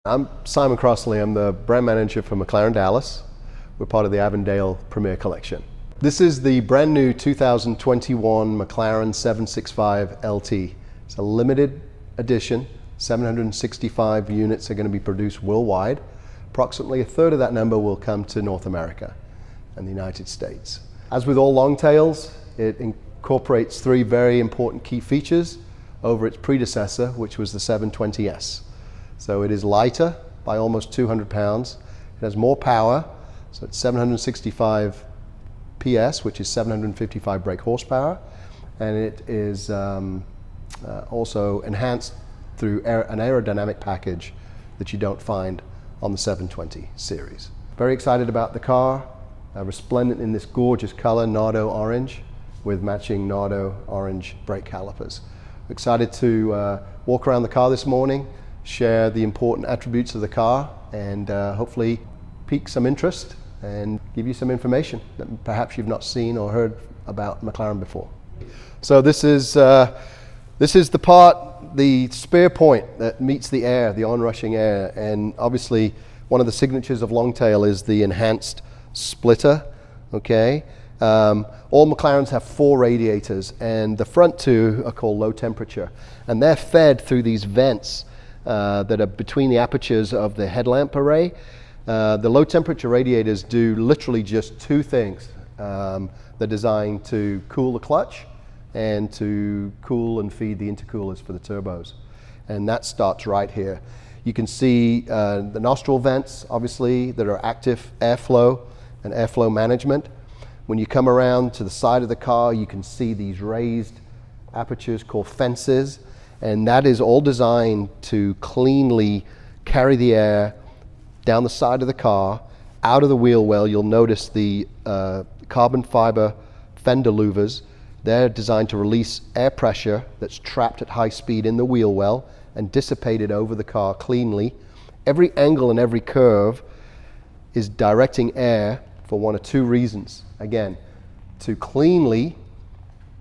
I'm Simon Crossley. I'm the brand manager for McLaren Dallas. We're part of the Avondale Premier Collection. This is the brand new 2021 McLaren 765LT. It's a limited edition. 765 units are going to be produced worldwide. Approximately a third of that number will come to North America and the United States. As with all longtails, it incorporates three very important key features over its predecessor, which was the 720S. So it is lighter by almost 200 pounds. It has more power, so it's 765 PS, which is 755 brake horsepower, and it is also enhanced through an aerodynamic package that you don't find on the 720 series. Very excited about the car, resplendent in this gorgeous color, Nardo Orange, with matching Nardo Orange brake calipers. Excited to walk around the car this morning, share the important attributes of the car, and hopefully pique some interest and give you some information that perhaps you've not seen or heard about McLaren before. So this is the part, the spear point that meets the air, the onrushing air, and obviously one of the signatures of Longtail is the enhanced splitter. Okay, all McLarens have 4 radiators, and the front 2 are called low temperature, and they're fed through these vents that are between the apertures of the headlamp array. The low temperature radiators do literally just 2 things. They're designed to cool the clutch and to cool and feed the intercoolers for the turbos. And that starts right here. You can see the nostril vents, obviously, that are active airflow and airflow management. When you come around to the side of the car, you can see these raised apertures called fences. And that is all designed to cleanly carry the air down the side of the car, out of the wheel well. You'll notice the carbon fiber fender louvers. They're designed to release air pressure that's trapped at high speed in the wheel well and dissipated over the car cleanly. Every angle and every curve is directing air for one of 2 reasons. Again, to cleanly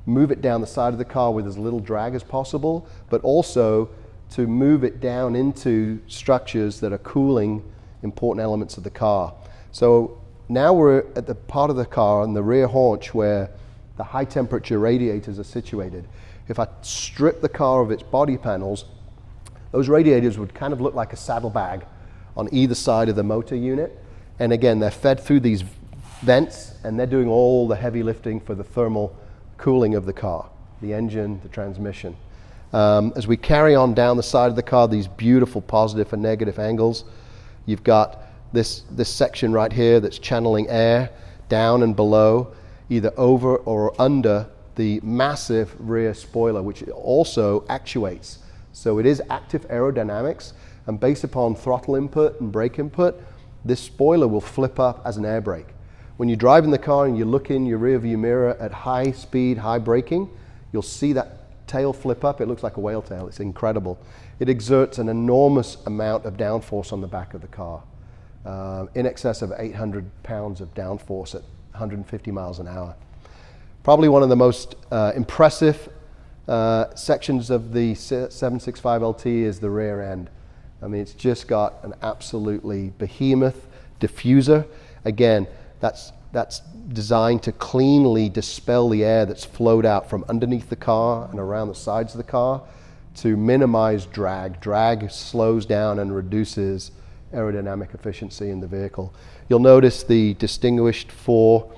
move it down the side of the car with as little drag as possible, but also to move it down into structures that are cooling important elements of the car. So now we're at the part of the car on the rear haunch where the high temperature radiators are situated. If I strip the car of its body panels, those radiators would kind of look like a saddlebag on either side of the motor unit. And again, they're fed through these vents, and they're doing all the heavy lifting for the thermal cooling of the car, the engine, the transmission. As we carry on down the side of the car, these beautiful positive and negative angles, you've got this section right here that's channeling air down and below, either over or under the massive rear spoiler, which also actuates. So it is active aerodynamics, and based upon throttle input and brake input, this spoiler will flip up as an air brake. When you drive in the car and you look in your rear view mirror at high speed, high braking, you'll see that tail flip up. It looks like a whale tail. It's incredible. It exerts an enormous amount of downforce on the back of the car, in excess of 800 pounds of downforce at 150 miles an hour. Probably one of the most impressive sections of the 765LT is the rear end. I mean, it's just got an absolutely behemoth diffuser. Again, that's designed to cleanly dispel the air that's flowed out from underneath the car and around the sides of the car to minimize drag. Drag slows down and reduces aerodynamic efficiency in the vehicle. You'll notice the distinguished 4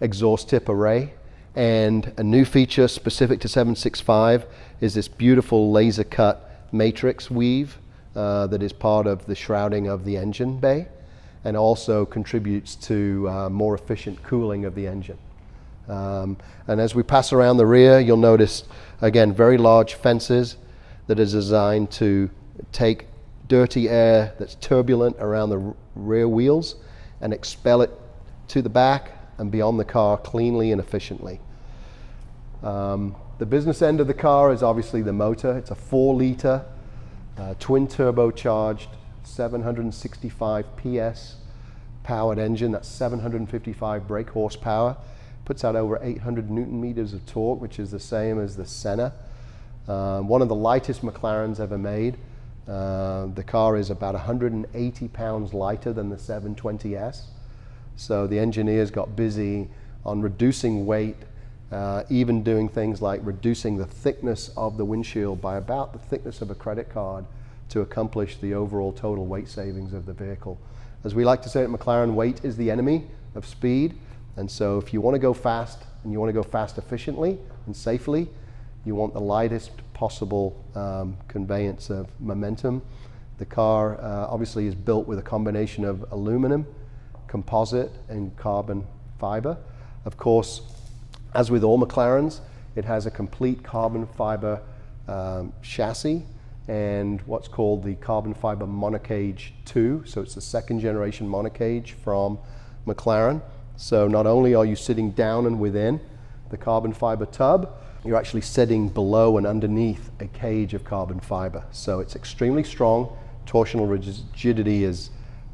exhaust tip array, and a new feature specific to 765 is this beautiful laser cut matrix weave that is part of the shrouding of the engine bay, and also contributes to more efficient cooling of the engine. And as we pass around the rear, you'll notice, again, very large fences that are designed to take dirty air that's turbulent around the rear wheels and expel it to the back and beyond the car cleanly and efficiently. The business end of the car is obviously the motor. It's a 4-liter twin turbocharged 765 PS powered engine. That's 755 brake horsepower. Puts out over 800 Newton meters of torque, which is the same as the Senna. One of the lightest McLarens ever made. The car is about 180 pounds lighter than the 720S. So the engineers got busy on reducing weight, even doing things like reducing the thickness of the windshield by about the thickness of a credit card to accomplish the overall total weight savings of the vehicle. As we like to say at McLaren, weight is the enemy of speed. And so if you want to go fast, and you want to go fast efficiently and safely, you want the lightest possible conveyance of momentum. The car obviously is built with a combination of aluminum, composite, and carbon fiber. Of course, as with all McLarens, it has a complete carbon fiber chassis and what's called the carbon fiber monocage 2. So it's the second generation monocage from McLaren. So not only are you sitting down and within the carbon fiber tub, you're actually sitting below and underneath a cage of carbon fiber. So it's extremely strong. Torsional rigidity is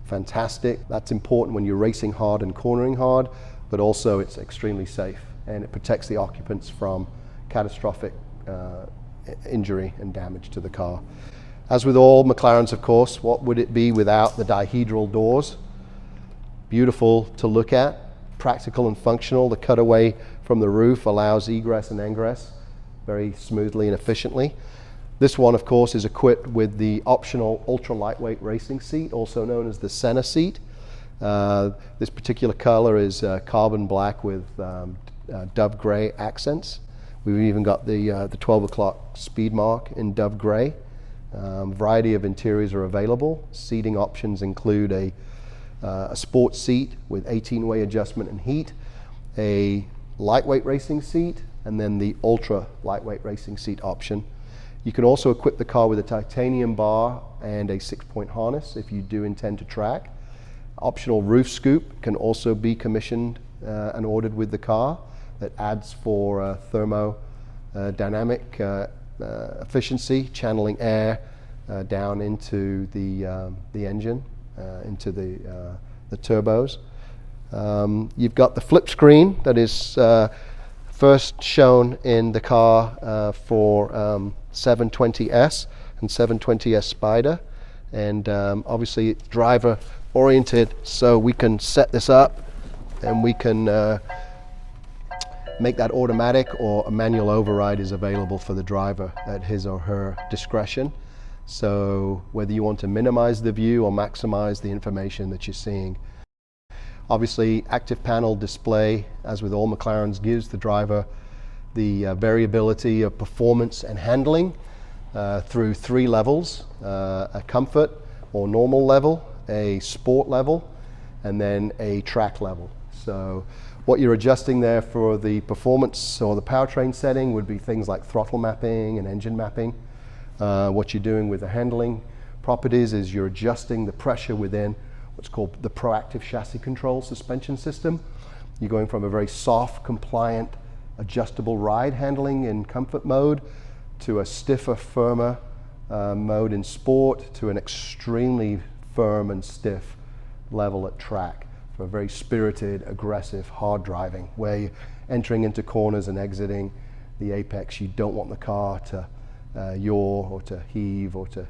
fantastic. That's important when you're racing hard and cornering hard, but also it's extremely safe and it protects the occupants from catastrophic injury and damage to the car. As with all McLarens, of course, what would it be without the dihedral doors? Beautiful to look at, practical and functional. The cutaway from the roof allows egress and ingress very smoothly and efficiently. This one, of course, is equipped with the optional ultra lightweight racing seat, also known as the Senna seat. This particular color is carbon black with dove gray accents. We've even got the 12 o'clock speed mark in dove gray. A variety of interiors are available. Seating options include a sports seat with 18-way adjustment and heat, a lightweight racing seat, and then the ultra lightweight racing seat option. You can also equip the car with a titanium bar and a 6-point harness if you do intend to track. Optional roof scoop can also be commissioned and ordered with the car. That adds for thermodynamic efficiency, channeling air down into the engine, into the turbos. You've got the flip screen that is first shown in the car for 720S and 720S Spider, and obviously it's driver oriented, so we can set this up and we can make that automatic, or a manual override is available for the driver at his or her discretion. So whether you want to minimize the view or maximize the information that you're seeing. Obviously, active panel display, as with all McLarens, gives the driver the variability of performance and handling through 3 levels, a comfort or normal level, a sport level, and then a track level. So what you're adjusting there for the performance or the powertrain setting would be things like throttle mapping and engine mapping. What you're doing with the handling properties is you're adjusting the pressure within what's called the proactive chassis control suspension system. You're going from a very soft, compliant, adjustable ride handling in comfort mode to a stiffer, firmer mode in sport, to an extremely firm and stiff level at track. For a very spirited, aggressive, hard driving, where you're entering into corners and exiting the apex. You don't want the car to yaw or to heave or to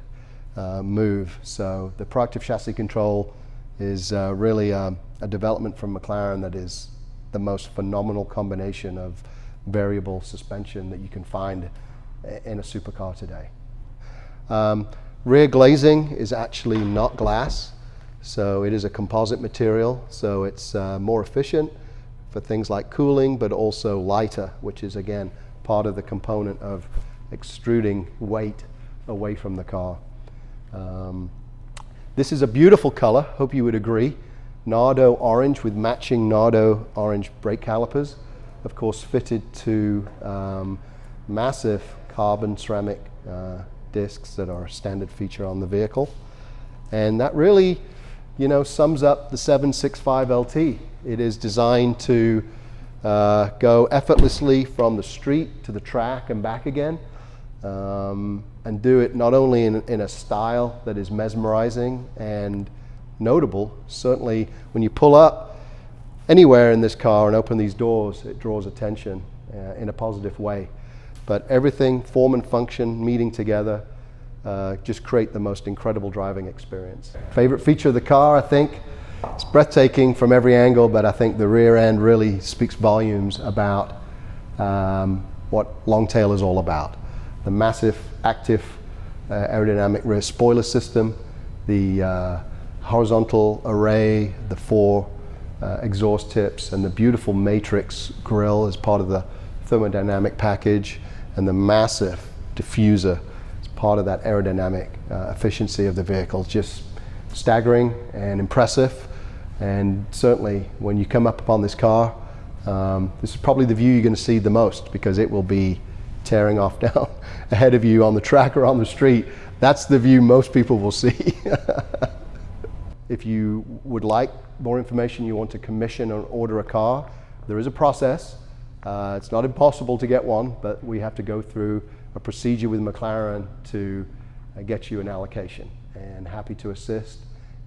move. So the proactive chassis control is really a development from McLaren that is the most phenomenal combination of variable suspension that you can find in a supercar today. Rear glazing is actually not glass. So it is a composite material, so it's more efficient for things like cooling, but also lighter, which is again part of the component of extruding weight away from the car. This is a beautiful color, hope you would agree. Nardo Orange with matching Nardo Orange brake calipers, of course fitted to massive carbon ceramic discs that are a standard feature on the vehicle. And that really, sums up the 765LT. It is designed to go effortlessly from the street to the track and back again, and do it not only in a style that is mesmerizing and notable. Certainly when you pull up anywhere in this car and open these doors, it draws attention in a positive way. But everything, form and function, meeting together just create the most incredible driving experience. Favorite feature of the car, I think, it's breathtaking from every angle, but I think the rear end really speaks volumes about what Longtail is all about. The massive active aerodynamic rear spoiler system, the horizontal array, the 4 exhaust tips, and the beautiful matrix grille as part of the thermodynamic package, and the massive diffuser as part of that aerodynamic efficiency of the vehicle. Just staggering and impressive. And certainly when you come up upon this car, this is probably the view you're going to see the most, because it will be tearing off down ahead of you on the track or on the street. That's the view most people will see. If you would like more information, you want to commission or order a car, there is a process. It's not impossible to get one, but we have to go through a procedure with McLaren to get you an allocation, and happy to assist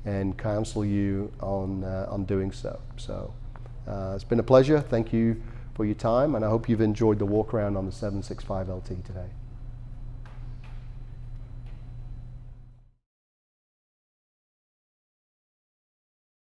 and counsel you on doing so. So it's been a pleasure. Thank you for your time, and I hope you've enjoyed the walk around on the 765LT today.